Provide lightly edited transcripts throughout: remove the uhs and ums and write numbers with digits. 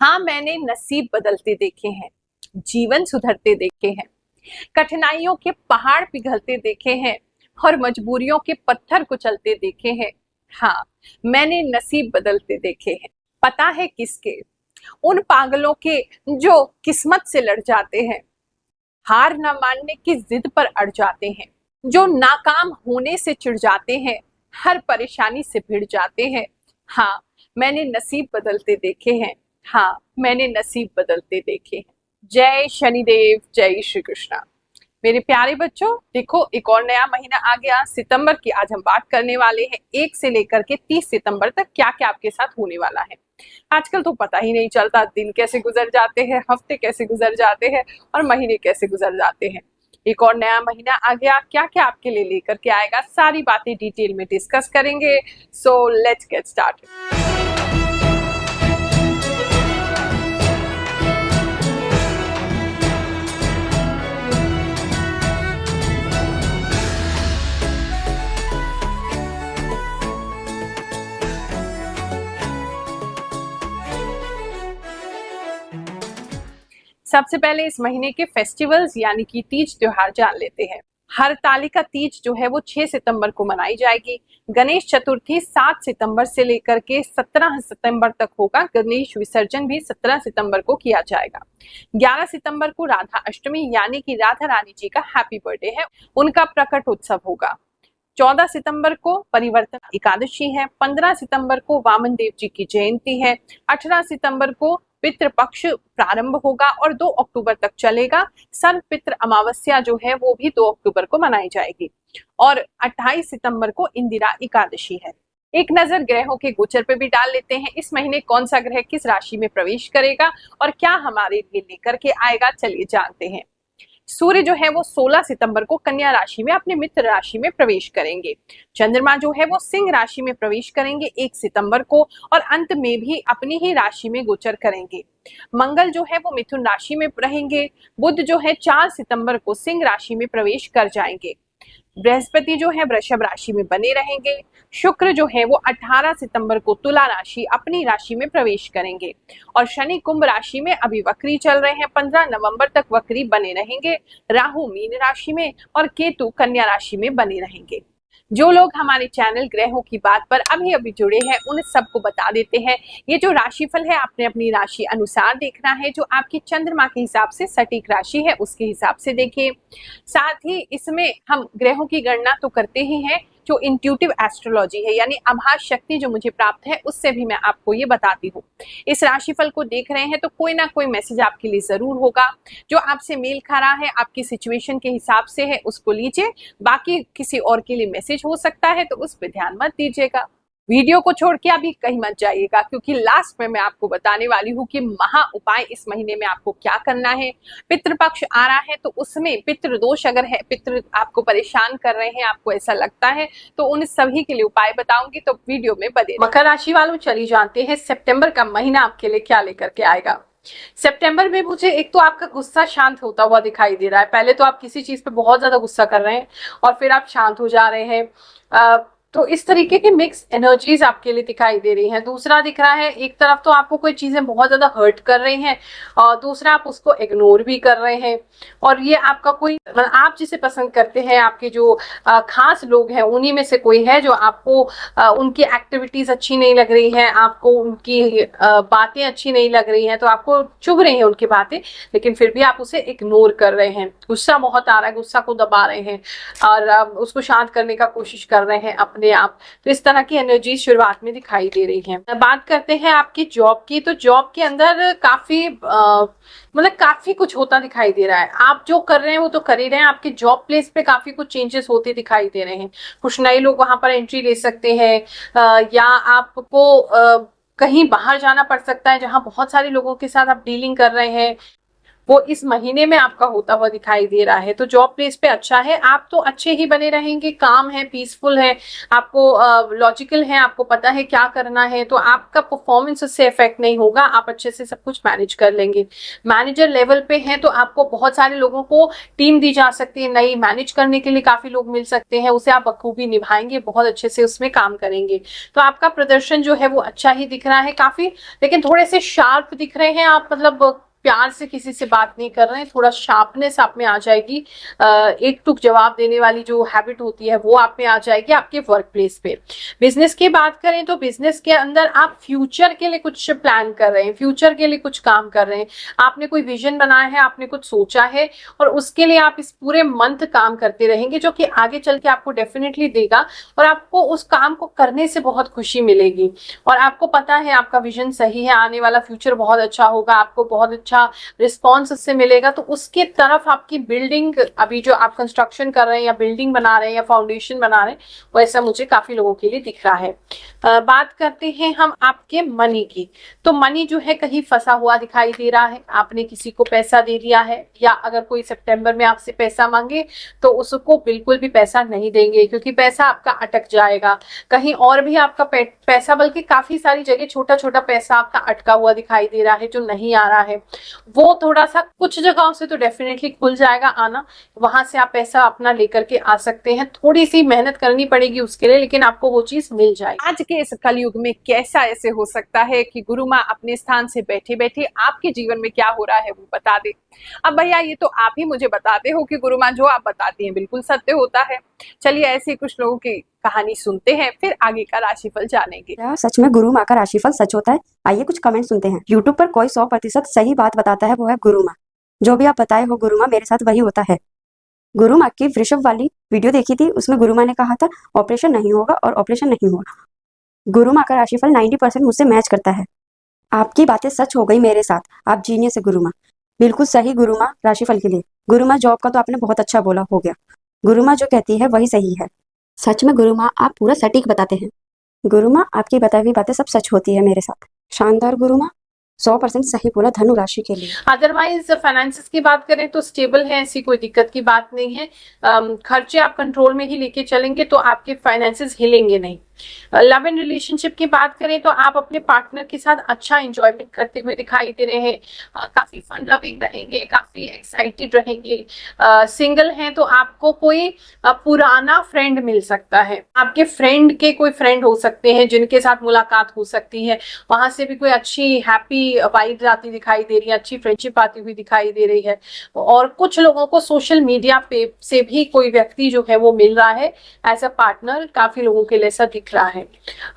हाँ, मैंने नसीब बदलते देखे हैं, जीवन सुधरते देखे हैं, कठिनाइयों के पहाड़ पिघलते देखे हैं और मजबूरियों के पत्थर कुचलते देखे हैं। हाँ, मैंने नसीब बदलते देखे हैं। पता है किसके? उन पागलों के जो किस्मत से लड़ जाते हैं, हार न मानने की जिद पर अड़ जाते हैं, जो नाकाम होने से चिढ़ जाते हैं, हर परेशानी से भिड़ जाते हैं। हाँ, मैंने नसीब बदलते देखे हैं। हाँ, मैंने नसीब बदलते देखे हैं। जय शनिदेव, जय श्री कृष्णा। मेरे प्यारे बच्चों, देखो एक और नया महीना आ गया, सितंबर की। आज हम बात करने वाले हैं 1 से लेकर के 30 सितंबर तक क्या क्या आपके साथ होने वाला है। आजकल तो पता ही नहीं चलता दिन कैसे गुजर जाते हैं, हफ्ते कैसे गुजर जाते हैं और महीने कैसे गुजर जाते हैं। एक और नया महीना आ गया, क्या क्या आपके लिए लेकर के आएगा, सारी बातें डिटेल में डिस्कस करेंगे। So let's get started. सबसे पहले इस महीने के फेस्टिवल्स यानी कि तीज त्योहार जान लेते हैं। हरतालिका तीज जो है वो 6 सितंबर को मनाई जाएगी। गणेश चतुर्थी 7 सितंबर से लेकर के 17 सितंबर तक होगा। गणेश विसर्जन भी 17 सितंबर को किया जाएगा। 11 सितंबर को राधा अष्टमी यानी कि राधा रानी जी का हैप्पी बर्थडे है, उनका प्रकट उत्सव होगा। 14 सितंबर को परिवर्तन एकादशी है। 15 सितंबर को वामन देव जी की जयंती है। 18 सितंबर को पितृपक्ष प्रारंभ होगा और 2 अक्टूबर तक चलेगा। सर्व पितृ अमावस्या जो है वो भी 2 अक्टूबर को मनाई जाएगी और 28 सितंबर को इंदिरा एकादशी है। एक नजर ग्रहों के गोचर पे भी डाल लेते हैं। इस महीने कौन सा ग्रह किस राशि में प्रवेश करेगा और क्या हमारे लिए लेकर के आएगा, चलिए जानते हैं। सूर्य जो है वो 16 सितंबर को कन्या राशि में अपने मित्र राशि में प्रवेश करेंगे। चंद्रमा जो है वो सिंह राशि में प्रवेश करेंगे 1 सितंबर को और अंत में भी अपनी ही राशि में गोचर करेंगे। मंगल जो है वो मिथुन राशि में रहेंगे। बुध जो है 4 सितंबर को सिंह राशि में प्रवेश कर जाएंगे। बृहस्पति जो है वृषभ राशि में बने रहेंगे। शुक्र जो है वो 18 सितंबर को तुला राशि अपनी राशि में प्रवेश करेंगे और शनि कुंभ राशि में अभी वक्री चल रहे हैं, 15 नवंबर तक वक्री बने रहेंगे। राहु मीन राशि में और केतु कन्या राशि में बने रहेंगे। जो लोग हमारे चैनल ग्रहों की बात पर अभी अभी जुड़े हैं उन सबको बता देते हैं, ये जो राशिफल है आपने अपनी राशि अनुसार देखना है। जो आपकी चंद्रमा के हिसाब से सटीक राशि है उसके हिसाब से देखिए। साथ ही इसमें हम ग्रहों की गणना तो करते ही हैं, जो इंट्यूटिव एस्ट्रोलॉजी है यानी आभास शक्ति जो मुझे प्राप्त है उससे भी मैं आपको ये बताती हूँ। इस राशिफल को देख रहे हैं तो कोई ना कोई मैसेज आपके लिए जरूर होगा, जो आपसे मेल खा रहा है, आपकी सिचुएशन के हिसाब से है उसको लीजिए। बाकी किसी और के लिए मैसेज हो सकता है तो उस पर ध्यान मत दीजिएगा। वीडियो को छोड़ के अभी कहीं मत जाइएगा, क्योंकि लास्ट में मैं आपको बताने वाली हूँ कि महा उपाय इस महीने में आपको क्या करना है। पितृपक्ष आ रहा है तो उसमें पितृ दोष अगर है, पितृ आपको परेशान कर रहे हैं, आपको ऐसा लगता है, तो उन सभी के लिए उपाय बताऊंगी, तो वीडियो में बने। मकर राशि वालों चलिए जानते हैं सितंबर का महीना आपके लिए क्या लेकर के आएगा। सितंबर में मुझे एक तो आपका गुस्सा शांत होता हुआ दिखाई दे रहा है। पहले तो आप किसी चीज पे बहुत ज्यादा गुस्सा कर रहे हैं और फिर आप शांत हो जा रहे हैं, तो इस तरीके की मिक्स एनर्जीज आपके लिए दिखाई दे रही हैं। दूसरा दिख रहा है, एक तरफ तो आपको कोई चीजें बहुत ज्यादा हर्ट कर रही हैं और दूसरा आप उसको इग्नोर भी कर रहे हैं। और ये आपका कोई, आप जिसे पसंद करते हैं, आपके जो खास लोग हैं उन्हीं में से कोई है जो आपको उनकी एक्टिविटीज अच्छी नहीं लग रही हैं, आपको उनकी बातें अच्छी नहीं लग रही हैं, तो आपको चुभ रही हैं उनकी बातें, लेकिन फिर भी आप उसे इग्नोर कर रहे हैं। गुस्सा बहुत आ रहा है, गुस्सा को दबा रहे हैं और उसको शांत करने का कोशिश कर रहे हैं अपने आप। तो इस तरह की एनर्जी शुरुआत में दिखाई दे रही है। बात करते हैं आपकी जॉब की, तो जॉब के अंदर काफी मतलब काफी कुछ होता दिखाई दे रहा है। आप जो कर रहे हैं वो तो कर ही रहे हैं, आपके जॉब प्लेस पे काफी कुछ चेंजेस होते दिखाई दे रहे हैं। कुछ नए लोग वहां पर एंट्री ले सकते हैं या आपको कहीं बाहर जाना पड़ सकता है जहां बहुत सारे लोगों के साथ आप डीलिंग कर रहे हैं। वो इस महीने में आपका होता हुआ दिखाई दे रहा है। तो जॉब प्लेस पे अच्छा है, आप तो अच्छे ही बने रहेंगे, काम है, पीसफुल है, आपको लॉजिकल है, आपको पता है क्या करना है, तो आपका परफॉर्मेंस उससे इफेक्ट नहीं होगा, आप अच्छे से सब कुछ मैनेज कर लेंगे। मैनेजर लेवल पे हैं तो आपको बहुत सारे लोगों को टीम दी जा सकती है, नई मैनेज करने के लिए काफी लोग मिल सकते हैं, उसे आप बखूबी निभाएंगे, बहुत अच्छे से उसमें काम करेंगे। तो आपका प्रदर्शन जो है वो अच्छा ही दिख रहा है काफी, लेकिन थोड़े से शार्प दिख रहे हैं आप, मतलब प्यार से किसी से बात नहीं कर रहे हैं, थोड़ा शार्पनेस आप में आ जाएगी, एक टुक जवाब देने वाली जो हैबिट होती है वो आप में आ जाएगी आपके वर्क प्लेस पे। बिजनेस की बात करें तो बिजनेस के अंदर आप फ्यूचर के लिए कुछ प्लान कर रहे हैं, फ्यूचर के लिए कुछ काम कर रहे हैं, आपने कोई विजन बनाया है, आपने कुछ सोचा है और उसके लिए आप इस पूरे मंथ काम करते रहेंगे, जो कि आगे चल के आपको डेफिनेटली देगा और आपको उस काम को करने से बहुत खुशी मिलेगी। और आपको पता है आपका विजन सही है, आने वाला फ्यूचर बहुत अच्छा होगा, आपको बहुत अच्छा रिस्पॉन्स उससे मिलेगा, तो उसके तरफ आपकी बिल्डिंग, अभी जो आप कंस्ट्रक्शन कर रहे हैं या बिल्डिंग बना रहे हैं या फाउंडेशन बना रहे हैं, वैसा मुझे काफी लोगों के लिए दिख रहा है। बात करते हैं हम आपके मनी की, तो मनी जो है कहीं फंसा हुआ दिखाई दे रहा है, आपने किसी को पैसा दे दिया है या अगर कोई सितंबर में आपसे पैसा मांगे तो उसको बिल्कुल भी पैसा नहीं देंगे, क्योंकि पैसा आपका अटक जाएगा कहीं और भी, आपका पैसा बल्कि काफी सारी जगह छोटा छोटा पैसा आपका अटका हुआ दिखाई दे रहा है जो नहीं आ रहा है, वो थोड़ा सा कुछ जगहों से तो डेफिनेटली खुल जाएगा आना, वहां से आप पैसा अपना लेकर के आ सकते हैं, थोड़ी सी मेहनत करनी पड़ेगी उसके लिए, लेकिन आपको वो चीज मिल जाएगी। आज के इस कलयुग में कैसा ऐसे हो सकता है कि गुरु माँ अपने स्थान से बैठे बैठे आपके जीवन में क्या हो रहा है वो बता दे। अब भैया ये तो आप ही मुझे बताते हो कि गुरु माँ जो आप बताती हैं बिल्कुल सत्य होता है। चलिए ऐसे कुछ लोगों की कहानी सुनते हैं, फिर आगे का राशिफल जानेंगे। क्या सच में गुरु माँ का राशिफल सच होता है? आइए कुछ कमेंट सुनते हैं। यूट्यूब पर कोई 100% सही बात बताता है, वो है गुरु माँ। जो भी आप बताए हो गुरु माँ, मेरे साथ वही होता है। गुरु माँ की वृषभ वाली वीडियो देखी थी, उसमें गुरु माँ ने कहा था ऑपरेशन नहीं होगा और ऑपरेशन नहीं होगा। गुरु माँ का राशिफल 90% मुझसे मैच करता है। आपकी बातें सच हो गई मेरे साथ। आप जीनियस है गुरु माँ, बिल्कुल सही गुरु माँ राशिफल के लिए। गुरु माँ जॉब का तो आपने बहुत अच्छा बोला, हो गया। गुरु माँ जो कहती है वही सही है। सच में गुरु माँ आप पूरा सटीक बताते हैं। गुरु माँ आपकी बताई हुई बातें सब सच होती है मेरे साथ। शानदार गुरु माँ, 100% सही बोला धनु राशि के लिए। अदरवाइज फाइनेंसेस की बात करें तो स्टेबल है, ऐसी कोई दिक्कत की बात नहीं है। खर्चे आप कंट्रोल में ही लेके चलेंगे तो आपके फाइनेंसेस हिलेंगे नहीं। लव एंड रिलेशनशिप की बात करें तो आप अपने पार्टनर के साथ अच्छा एंजॉयमेंट करते हुए दिखाई दे रहे हैं, काफी फन लविंग रहेंगे, काफी एक्साइटेड रहेंगे। सिंगल हैं तो आपको कोई पुराना फ्रेंड मिल सकता है, आपके फ्रेंड के कोई फ्रेंड हो सकते हैं जिनके साथ मुलाकात हो सकती है, वहां से भी कोई अच्छी हैप्पी वाइब्स आती दिखाई दे रही है, अच्छी फ्रेंडशिप आती हुई दिखाई दे रही है। और कुछ लोगों को सोशल मीडिया पे से भी कोई व्यक्ति जो है वो मिल रहा है एज अ पार्टनर, काफी लोगों के लिए ऐसा दिख रहा है।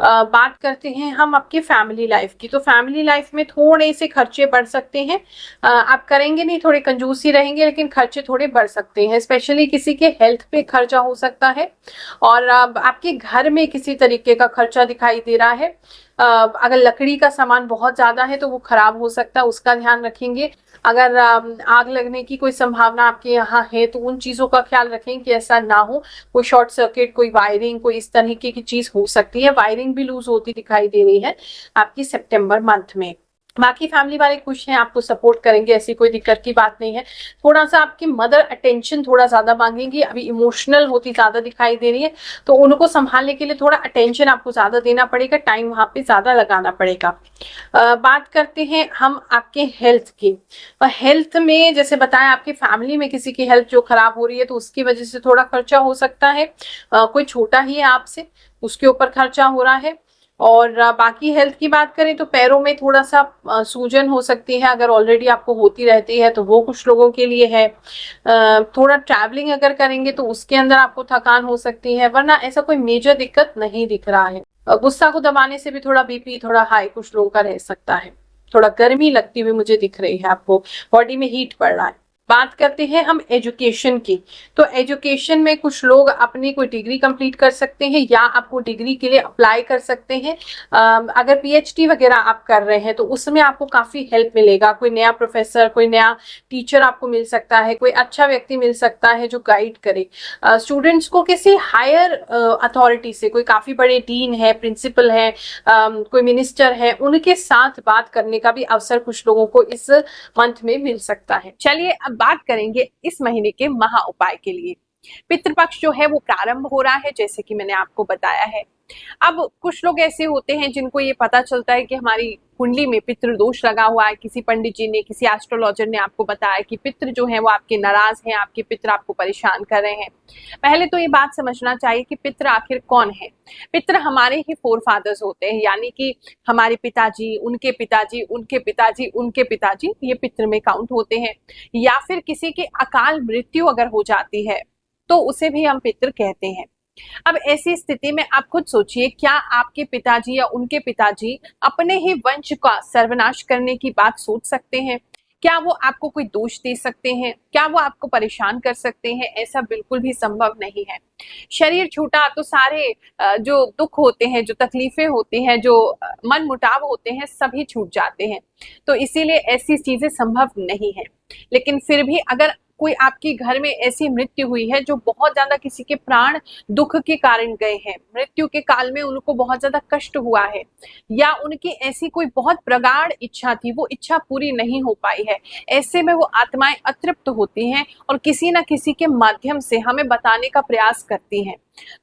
बात करते हैं हम आपकी फैमिली लाइफ की, तो फैमिली लाइफ में थोड़े से खर्चे बढ़ सकते हैं। आप करेंगे नहीं, थोड़े कंजूसी रहेंगे, लेकिन खर्चे थोड़े बढ़ सकते हैं, स्पेशली किसी के हेल्थ पे खर्चा हो सकता है और आपके घर में किसी तरीके का खर्चा दिखाई दे रहा है। अगर लकड़ी का सामान बहुत ज्यादा है तो वो खराब हो सकता है, उसका ध्यान रखेंगे। अगर आग लगने की कोई संभावना आपके यहाँ है तो उन चीजों का ख्याल रखें कि ऐसा ना हो, कोई शॉर्ट सर्किट, कोई वायरिंग, कोई इस तरीके की चीज हो सकती है। वायरिंग भी लूज होती दिखाई दे रही है आपकी सितंबर मंथ में। बाकी फैमिली वाले खुश हैं, आपको सपोर्ट करेंगे, ऐसी कोई दिक्कत की बात नहीं है। थोड़ा सा आपकी मदर अटेंशन थोड़ा ज्यादा मांगेंगी, अभी इमोशनल होती ज्यादा दिखाई दे रही है, तो उनको संभालने के लिए थोड़ा अटेंशन आपको ज्यादा देना पड़ेगा, टाइम वहां पे ज्यादा लगाना पड़ेगा। बात करते हैं हम आपके हेल्थ की। हेल्थ में जैसे बताया आपके फैमिली में किसी की हेल्थ जो खराब हो रही है तो उसकी वजह से थोड़ा खर्चा हो सकता है। कोई छोटा ही है आपसे, उसके ऊपर खर्चा हो रहा है। और बाकी हेल्थ की बात करें तो पैरों में थोड़ा सा सूजन हो सकती है, अगर ऑलरेडी आपको होती रहती है तो वो कुछ लोगों के लिए है। थोड़ा ट्रैवलिंग अगर करेंगे तो उसके अंदर आपको थकान हो सकती है, वरना ऐसा कोई मेजर दिक्कत नहीं दिख रहा है। गुस्सा को दबाने से भी थोड़ा बीपी थोड़ा हाई कुछ लोगों का रह सकता है। थोड़ा गर्मी लगती हुई मुझे दिख रही है, आपको बॉडी में हीट पड़ रहा है। बात करते हैं हम एजुकेशन की। तो एजुकेशन में कुछ लोग अपनी कोई डिग्री कंप्लीट कर सकते हैं या आप वो डिग्री के लिए अप्लाई कर सकते हैं। अगर पीएचडी वगैरह आप कर रहे हैं तो उसमें आपको काफ़ी हेल्प मिलेगा। कोई नया प्रोफेसर, कोई नया टीचर आपको मिल सकता है, कोई अच्छा व्यक्ति मिल सकता है जो गाइड करे स्टूडेंट्स को किसी हायर अथॉरिटी से। कोई काफ़ी बड़े डीन है, प्रिंसिपल है, कोई मिनिस्टर है, उनके साथ बात करने का भी अवसर कुछ लोगों को इस मंथ में मिल सकता है। चलिए अब बात करेंगे इस महीने के महा उपाय के लिए। पितृपक्ष जो है वो प्रारंभ हो रहा है, जैसे कि मैंने आपको बताया है। अब कुछ लोग ऐसे होते हैं जिनको ये पता चलता है कि हमारी कुंडली में पितृ दोष लगा हुआ है। किसी पंडित जी ने, किसी एस्ट्रोलॉजर ने आपको बताया कि पितृ जो है वो आपके नाराज हैं, आपके पितृ आपको परेशान कर रहे हैं। पहले तो ये बात समझना चाहिए कि पितृ आखिर कौन है। पितृ हमारे ही फोर फादर्स होते हैं, यानी कि हमारे पिताजी, उनके पिताजी, उनके पिताजी, उनके पिताजी, ये पितृ में काउंट होते हैं। या फिर किसी की अकाल मृत्यु अगर हो जाती है तो उसे भी हम पितृ कहते हैं। अब ऐसी स्थिति में आप खुद सोचिए, क्या आपके पिताजी या उनके पिताजी अपने ही वंश का सर्वनाश करने की बात सोच सकते हैं? क्या वो आपको कोई दोष दे सकते हैं? क्या वो आपको परेशान कर सकते हैं? ऐसा बिल्कुल भी संभव नहीं है। शरीर छूटा तो सारे जो दुख होते हैं, जो तकलीफें होती हैं, जो मन मुटाव होते हैं, सभी छूट जाते हैं। तो इसीलिए ऐसी चीजें संभव नहीं है। लेकिन फिर भी अगर कोई आपके घर में ऐसी मृत्यु हुई है जो बहुत ज्यादा किसी के प्राण दुख के कारण गए हैं, मृत्यु के काल में उनको बहुत ज्यादा कष्ट हुआ है, या उनकी ऐसी कोई बहुत प्रगाढ़ इच्छा थी, वो इच्छा पूरी नहीं हो पाई है, ऐसे में वो आत्माएं अतृप्त होती हैं और किसी ना किसी के माध्यम से हमें बताने का प्रयास करती हैं।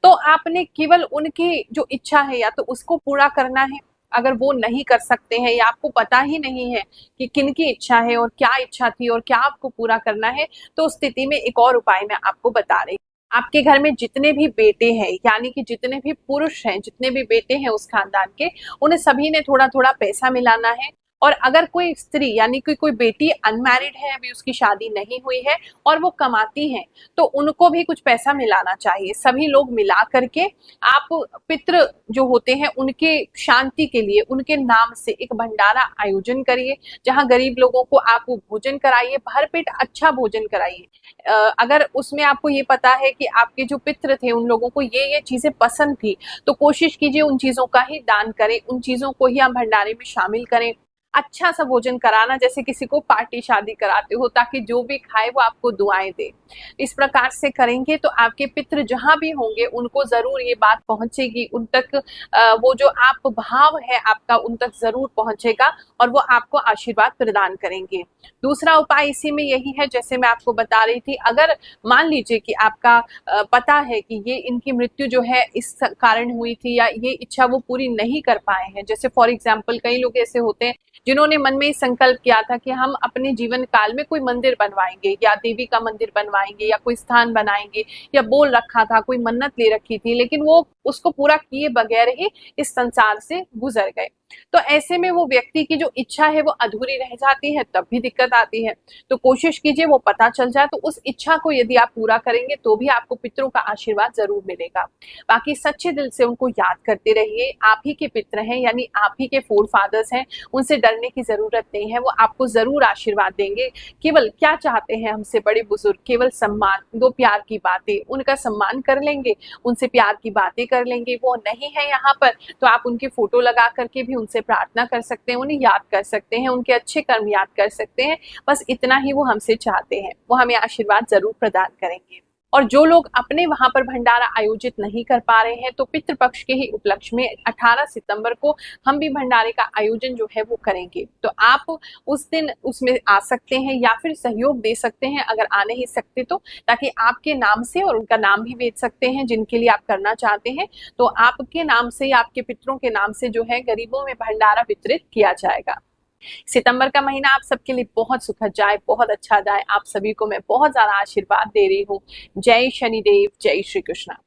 तो आपने केवल उनकी जो इच्छा है या तो उसको पूरा करना है। अगर वो नहीं कर सकते हैं या आपको पता ही नहीं है कि किनकी इच्छा है और क्या इच्छा थी और क्या आपको पूरा करना है, तो उस स्थिति में एक और उपाय मैं आपको बता रही हूँ। आपके घर में जितने भी बेटे हैं, यानी कि जितने भी पुरुष हैं, जितने भी बेटे हैं उस खानदान के, उन्हें सभी ने थोड़ा थोड़ा पैसा मिलाना है। और अगर कोई स्त्री यानी कि कोई बेटी अनमैरिड है, अभी उसकी शादी नहीं हुई है और वो कमाती हैं, तो उनको भी कुछ पैसा मिलाना चाहिए। सभी लोग मिला करके आप पितृ जो होते हैं उनके शांति के लिए उनके नाम से एक भंडारा आयोजन करिए, जहां गरीब लोगों को आप भोजन कराइए, भरपेट अच्छा भोजन कराइए। अगर उसमें आपको ये पता है कि आपके जो पितृ थे उन लोगों को ये चीजें पसंद थी, तो कोशिश कीजिए उन चीजों का ही दान करें, उन चीजों को ही आप भंडारे में शामिल करें। अच्छा सा भोजन कराना, जैसे किसी को पार्टी शादी कराते हो, ताकि जो भी खाए वो आपको दुआएं दे। इस प्रकार से करेंगे तो आपके पितृ जहां भी होंगे उनको जरूर ये बात पहुंचेगी, उन तक वो जो आप भाव है आपका उन तक जरूर पहुंचेगा और वो आपको आशीर्वाद प्रदान करेंगे। दूसरा उपाय इसी में यही है, जैसे मैं आपको बता रही थी, अगर मान लीजिए कि आपका पता है कि ये इनकी मृत्यु जो है इस कारण हुई थी या ये इच्छा वो पूरी नहीं कर पाए हैं। जैसे फॉर एग्जाम्पल कई लोग ऐसे होते हैं जिन्होंने मन में संकल्प किया था कि हम अपने जीवन काल में कोई मंदिर बनवाएंगे या देवी का मंदिर बनवाएंगे या कोई स्थान बनाएंगे, या बोल रखा था, कोई मन्नत ले रखी थी, लेकिन वो उसको पूरा किए बगैर ही इस संसार से गुजर गए। तो ऐसे में वो व्यक्ति की जो इच्छा है वो अधूरी रह जाती है, तब भी दिक्कत आती है। तो कोशिश कीजिए वो पता चल जाए, तो उस इच्छा को यदि आप पूरा करेंगे तो भी आपको पितरों का आशीर्वाद जरूर मिलेगा। बाकी सच्चे दिल से उनको याद करते रहिए। आप ही के पितर हैं, यानी आप ही के फोर फादर्स हैं, उनसे डरने की जरूरत नहीं है, वो आपको जरूर आशीर्वाद देंगे। केवल क्या चाहते हैं हमसे बड़े बुजुर्ग? केवल सम्मान, दो प्यार की बातें, उनका सम्मान कर लेंगे, उनसे प्यार की बातें कर लेंगे। वो नहीं है यहाँ पर तो आप उनकी फोटो लगा करके भी उनसे प्रार्थना कर सकते हैं, उन्हें याद कर सकते हैं, उनके अच्छे कर्म याद कर सकते हैं। बस इतना ही वो हमसे चाहते हैं, वो हमें आशीर्वाद जरूर प्रदान करेंगे। और जो लोग अपने वहां पर भंडारा आयोजित नहीं कर पा रहे हैं, तो पितृपक्ष के ही उपलक्ष्य में 18 सितंबर को हम भी भंडारे का आयोजन जो है वो करेंगे। तो आप उस दिन उसमें आ सकते हैं या फिर सहयोग दे सकते हैं अगर आ नहीं सकते तो, ताकि आपके नाम से, और उनका नाम भी भेज सकते हैं जिनके लिए आप करना चाहते हैं, तो आपके नाम से या आपके पितरों के नाम से जो है गरीबों में भंडारा वितरित किया जाएगा। सितंबर का महीना आप सबके लिए बहुत सुखद जाए, बहुत अच्छा जाए। आप सभी को मैं बहुत ज्यादा आशीर्वाद दे रही हूँ। जय शनिदेव, जय श्री कृष्णा।